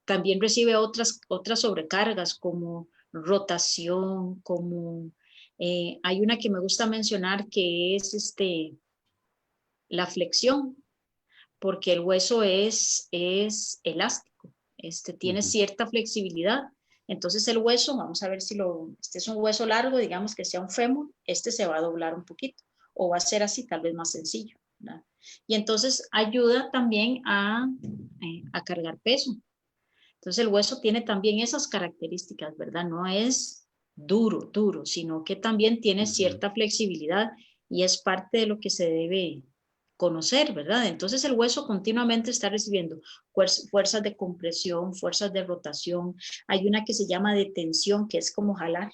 También recibe otras sobrecargas como rotación, como Hay una que me gusta mencionar que es la flexión, porque el hueso es elástico, tiene Ujú. cierta flexibilidad. Entonces el hueso, vamos a ver si este es un hueso largo, digamos que sea un fémur, se va a doblar un poquito o va a ser así, tal vez más sencillo, ¿verdad? Y entonces ayuda también a cargar peso. Entonces el hueso tiene también esas características, ¿verdad? No es duro, duro, sino que también tiene Ujú. cierta flexibilidad y es parte de lo que se debe conocer, ¿verdad? Entonces el hueso continuamente está recibiendo fuerzas de compresión, fuerzas de rotación. Hay una que se llama de tensión, que es como jalar,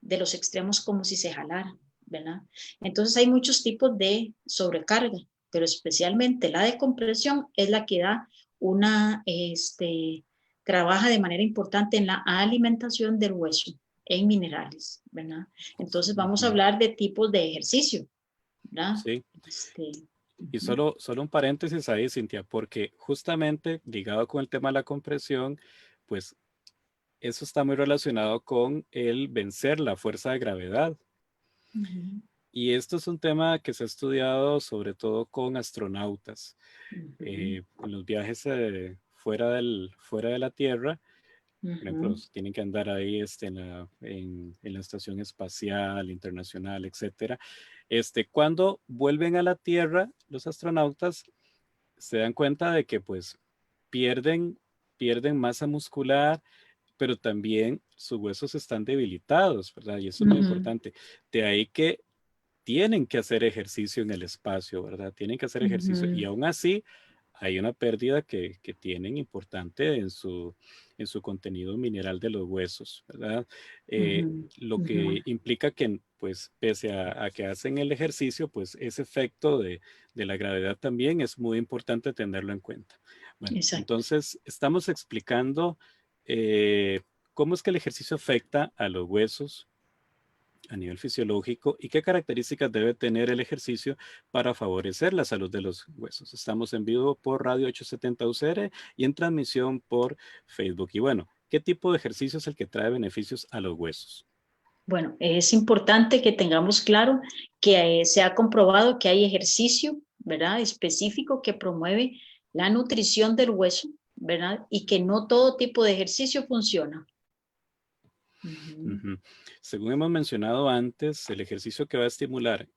de los extremos como si se jalara, ¿verdad? Entonces hay muchos tipos de sobrecarga, pero especialmente la de compresión es la que da trabaja de manera importante en la alimentación del hueso en minerales, ¿verdad? Entonces vamos a Ujú. hablar de tipos de ejercicio, ¿verdad? Sí. Este, Y ujú, solo un paréntesis ahí, Cintia, porque justamente ligado con el tema de la compresión, pues eso está muy relacionado con el vencer la fuerza de gravedad. ujú, Y esto es un tema que se ha estudiado sobre todo con astronautas. ujú, En los viajes fuera de la Tierra, por ejemplo, ujú, tienen que andar ahí en la Estación Espacial Internacional, etcétera. Cuando vuelven a la Tierra, los astronautas se dan cuenta de que pues pierden, pierden masa muscular, pero también sus huesos están debilitados, ¿verdad? Y eso es muy ujú, importante. De ahí que tienen que hacer ejercicio en el espacio, ¿verdad? Tienen que hacer ejercicio y ujú, aún así hay una pérdida que tienen importante en su contenido mineral de los huesos, ¿verdad? Eh, ujú, lo ujú, que implica que, pues, pese a que hacen el ejercicio, pues ese efecto de la gravedad también es muy importante tenerlo en cuenta. Bueno, exacto. entonces estamos explicando eh, cómo es que el ejercicio afecta a los huesos a nivel fisiológico y qué características debe tener el ejercicio para favorecer la salud de los huesos. Estamos en vivo por Radio 870 UCR y en transmisión por Facebook. Y bueno, ¿qué tipo de ejercicio es el que trae beneficios a los huesos? Bueno, es importante que tengamos claro que se ha comprobado que hay ejercicio, ¿verdad? Específico que promueve la nutrición del hueso, ¿verdad? Y que no todo tipo de ejercicio funciona. Ujú, Ujú. Según hemos mencionado antes, el ejercicio que va a estimular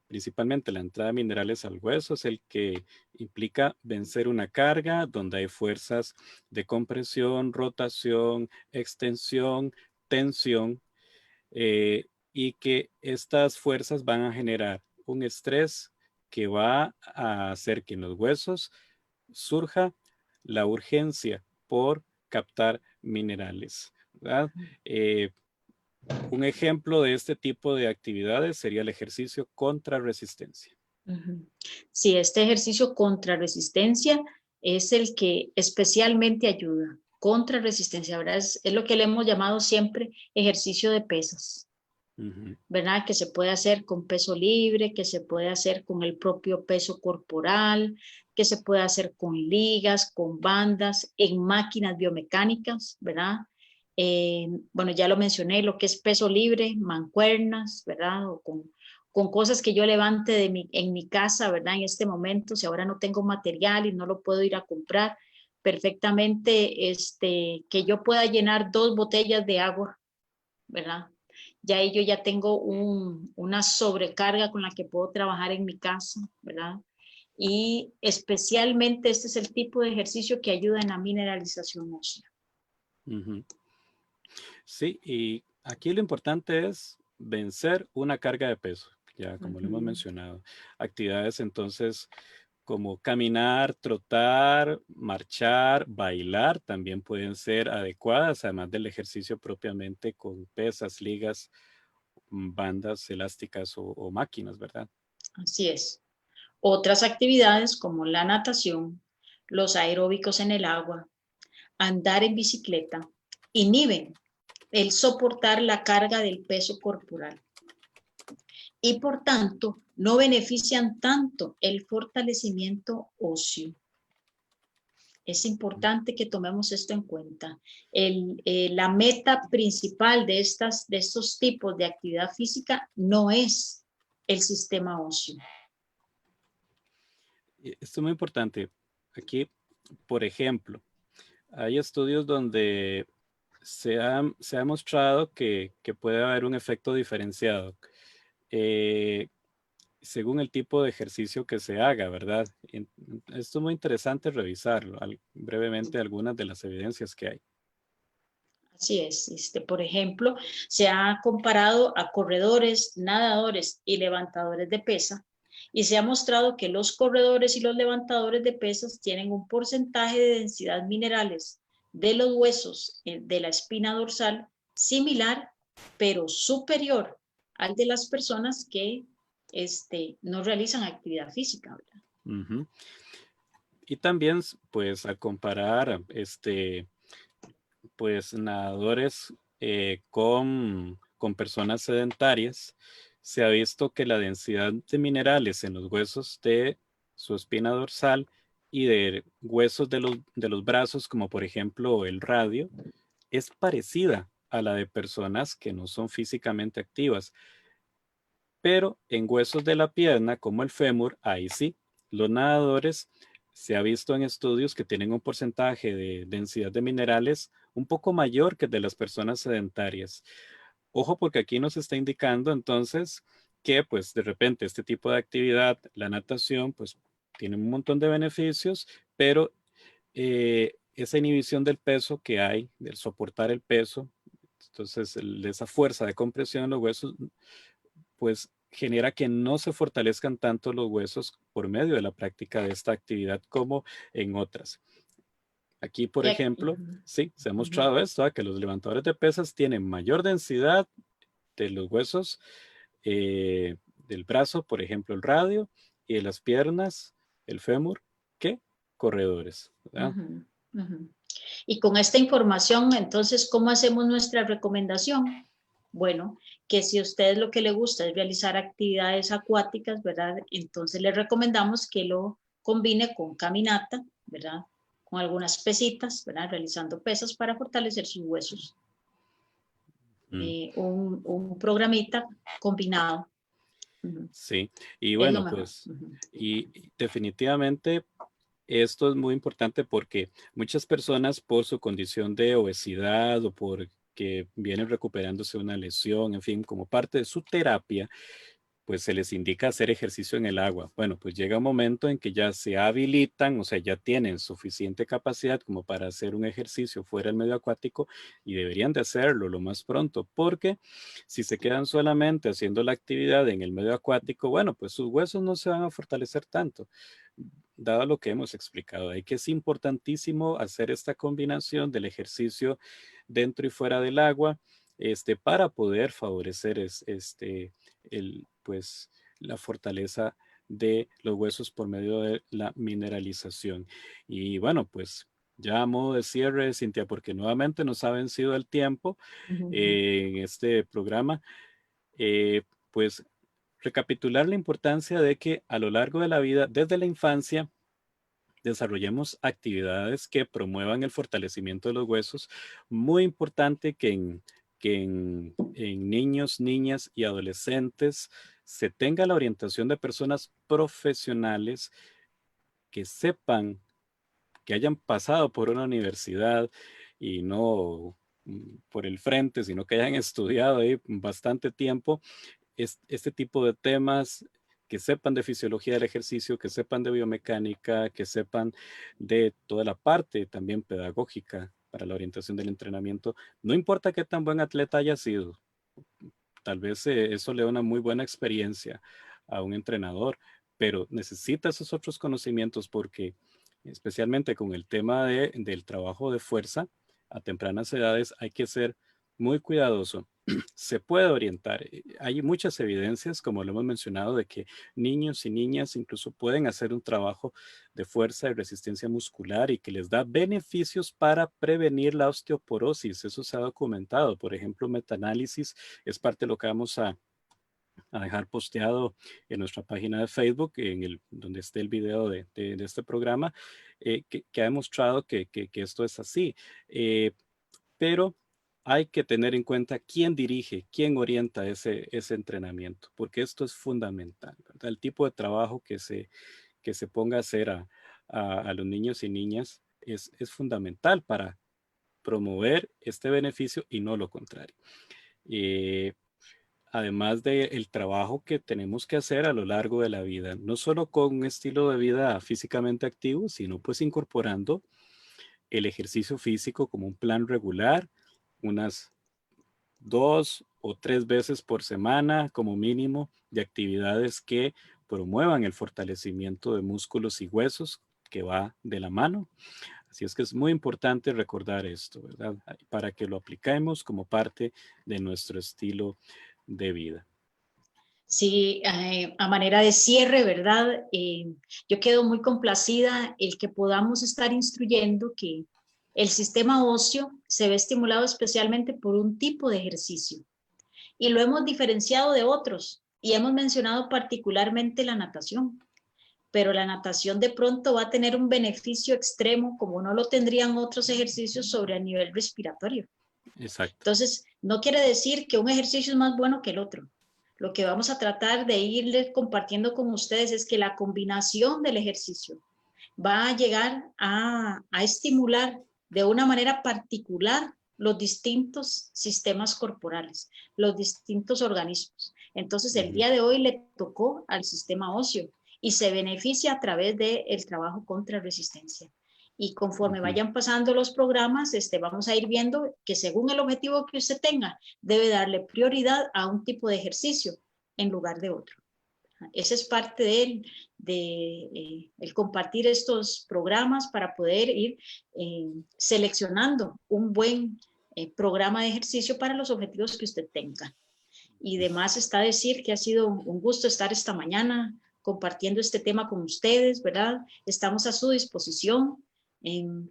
principalmente la entrada de minerales al hueso es el que implica vencer una carga donde hay fuerzas de compresión, rotación, extensión, tensión, y que estas fuerzas van a generar un estrés que va a hacer que en los huesos surja la urgencia por captar minerales, ¿verdad? Eh, un ejemplo de este tipo de actividades sería el ejercicio contra resistencia. ujú. Sí, este ejercicio contra resistencia es el que especialmente ayuda. Contra resistencia, ¿verdad? Es lo que le hemos llamado siempre ejercicio de pesas. Ujú. ¿Verdad? Que se puede hacer con peso libre, que se puede hacer con el propio peso corporal, que se puede hacer con ligas, con bandas, en máquinas biomecánicas, ¿verdad? Bueno, ya lo mencioné, lo que es peso libre, mancuernas, ¿verdad? O con cosas que yo levante en mi casa, ¿verdad? En este momento, si ahora no tengo material y no lo puedo ir a comprar, perfectamente, que yo pueda llenar 2 botellas de agua, ¿verdad? Ya ahí yo ya tengo una sobrecarga con la que puedo trabajar en mi casa, ¿verdad? Y especialmente este es el tipo de ejercicio que ayuda en la mineralización ósea. Ujú. Sí, y aquí lo importante es vencer una carga de peso, ya como lo hemos Ujú, mencionado. Actividades entonces como caminar, trotar, marchar, bailar también pueden ser adecuadas, además del ejercicio propiamente con pesas, ligas, bandas elásticas o máquinas, ¿verdad? así es. Otras actividades como la natación, los aeróbicos en el agua, andar en bicicleta, inhiben el soportar la carga del peso corporal y por tanto no benefician tanto el fortalecimiento óseo. Es importante que tomemos esto en cuenta. La meta principal de estos tipos de actividad física no es el sistema óseo. Esto es muy importante. Aquí, por ejemplo, hay estudios donde se ha mostrado que puede haber un efecto diferenciado eh, según el tipo de ejercicio que se haga, ¿verdad? Esto es muy interesante revisarlo, brevemente algunas de las evidencias que hay. Así es. Por ejemplo, se ha comparado a corredores, nadadores y levantadores de pesa y se ha mostrado que los corredores y los levantadores de pesas tienen un porcentaje de densidad minerales de los huesos de la espina dorsal similar, pero superior al de las personas que no realizan actividad física, ¿verdad? Ujú. Y también, pues, a comparar, pues, nadadores con personas sedentarias, se ha visto que la densidad de minerales en los huesos de su espina dorsal y de huesos de los brazos, como por ejemplo el radio, es parecida a la de personas que no son físicamente activas. Pero en huesos de la pierna, como el fémur, ahí sí, los nadadores se ha visto en estudios que tienen un porcentaje de densidad de minerales un poco mayor que el de las personas sedentarias. Ojo, porque aquí nos está indicando entonces que pues de repente este tipo de actividad, la natación, pues tiene un montón de beneficios, pero esa inhibición del peso que hay, del soportar el peso, entonces esa fuerza de compresión en los huesos, pues genera que no se fortalezcan tanto los huesos por medio de la práctica de esta actividad como en otras. Aquí, por ejemplo, sí, se ha mostrado esto, que los levantadores de pesas tienen mayor densidad de los huesos del brazo, por ejemplo, el radio, y de las piernas, el fémur, que corredores, ¿verdad? Ujú, ujú. Y con esta información, entonces, ¿cómo hacemos nuestra recomendación? Bueno, que si a usted lo que le gusta es realizar actividades acuáticas, ¿verdad? Entonces le recomendamos que lo combine con caminata, ¿verdad? Con algunas pesitas, ¿verdad? Realizando pesas para fortalecer sus huesos. Mm, Un programita combinado. Ujú. sí, y Es lo bueno, mejor. pues, Ujú. y definitivamente esto es muy importante porque muchas personas por su condición de obesidad o porque vienen recuperándose de una lesión, en fin, como parte de su terapia, pues se les indica hacer ejercicio en el agua. Bueno, pues llega un momento en que ya se habilitan, o sea, ya tienen suficiente capacidad como para hacer un ejercicio fuera del medio acuático y deberían de hacerlo lo más pronto, porque si se quedan solamente haciendo la actividad en el medio acuático, bueno, pues sus huesos no se van a fortalecer tanto. Dado lo que hemos explicado, hay que es importantísimo hacer esta combinación del ejercicio dentro y fuera del agua, para poder favorecer pues, la fortaleza de los huesos por medio de la mineralización. Y bueno, pues ya a modo de cierre, Cintia, porque nuevamente nos ha vencido el tiempo Ujú. en este programa, eh, pues recapitular la importancia de que a lo largo de la vida, desde la infancia, desarrollemos actividades que promuevan el fortalecimiento de los huesos. Muy importante que en niños, niñas y adolescentes se tenga la orientación de personas profesionales que sepan, que hayan pasado por una universidad y no por el frente, sino que hayan estudiado ahí bastante tiempo este tipo de temas, que sepan de fisiología del ejercicio, que sepan de biomecánica, que sepan de toda la parte también pedagógica para la orientación del entrenamiento. No importa qué tan buen atleta haya sido, tal vez eso le da una muy buena experiencia a un entrenador, pero necesita esos otros conocimientos porque especialmente con el tema del trabajo de fuerza a tempranas edades hay que ser muy cuidadoso. Se puede orientar. Hay muchas evidencias, como lo hemos mencionado, de que niños y niñas incluso pueden hacer un trabajo de fuerza y resistencia muscular y que les da beneficios para prevenir la osteoporosis. Eso se ha documentado. Por ejemplo, metaanálisis es parte de lo que vamos a a dejar posteado en nuestra página de Facebook, donde esté el video de este programa, que ha demostrado que esto es así. Pero hay que tener en cuenta quién dirige, quién orienta ese entrenamiento, porque esto es fundamental, ¿verdad? El tipo de trabajo que se ponga a hacer a los niños y niñas es fundamental para promover este beneficio y no lo contrario. Además del trabajo que tenemos que hacer a lo largo de la vida, no solo con un estilo de vida físicamente activo, sino pues incorporando el ejercicio físico como un plan regular, unas 2 o 3 veces por semana como mínimo, de actividades que promuevan el fortalecimiento de músculos y huesos, que va de la mano. Así es que es muy importante recordar esto, ¿verdad? Para que lo apliquemos como parte de nuestro estilo de vida. Sí, a manera de cierre, ¿verdad? Yo quedo muy complacida el que podamos estar instruyendo que el sistema óseo se ve estimulado especialmente por un tipo de ejercicio y lo hemos diferenciado de otros y hemos mencionado particularmente la natación, pero la natación de pronto va a tener un beneficio extremo como no lo tendrían otros ejercicios sobre el nivel respiratorio. Exacto. Entonces, no quiere decir que un ejercicio es más bueno que el otro. Lo que vamos a tratar de irles compartiendo con ustedes es que la combinación del ejercicio va a llegar a estimular de una manera particular los distintos sistemas corporales, los distintos organismos. Entonces, el día de hoy le tocó al sistema óseo y se beneficia a través del trabajo contra resistencia. Y conforme vayan pasando los programas, vamos a ir viendo que según el objetivo que usted tenga, debe darle prioridad a un tipo de ejercicio en lugar de otro. Esa es parte el compartir estos programas para poder ir seleccionando un buen programa de ejercicio para los objetivos que usted tenga. Y demás está decir que ha sido un gusto estar esta mañana compartiendo este tema con ustedes, ¿verdad? Estamos a su disposición.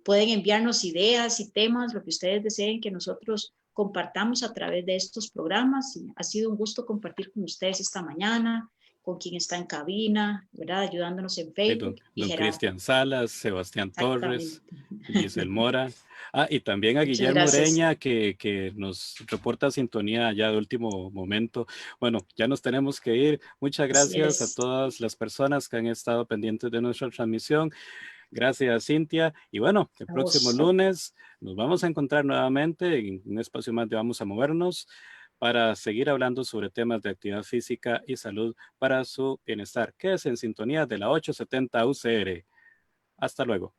Pueden enviarnos ideas y temas, lo que ustedes deseen que nosotros compartamos a través de estos programas. Y ha sido un gusto compartir con ustedes esta mañana, con quien está en cabina, ¿verdad? Ayudándonos en Facebook. Don Gerardo. Cristian Salas, Sebastián Torres, Giselle Mora. Y también a Muchas Guillermo gracias. Ureña, que nos reporta sintonía ya de último momento. Bueno, ya nos tenemos que ir. Muchas gracias a todas las personas que han estado pendientes de nuestra transmisión. Gracias, Cintia. Y bueno, el próximo lunes nos vamos a encontrar nuevamente en un espacio más de Vamos a Movernos para seguir hablando sobre temas de actividad física y salud para su bienestar. Quédese en sintonía de la 870 UCR. Hasta luego.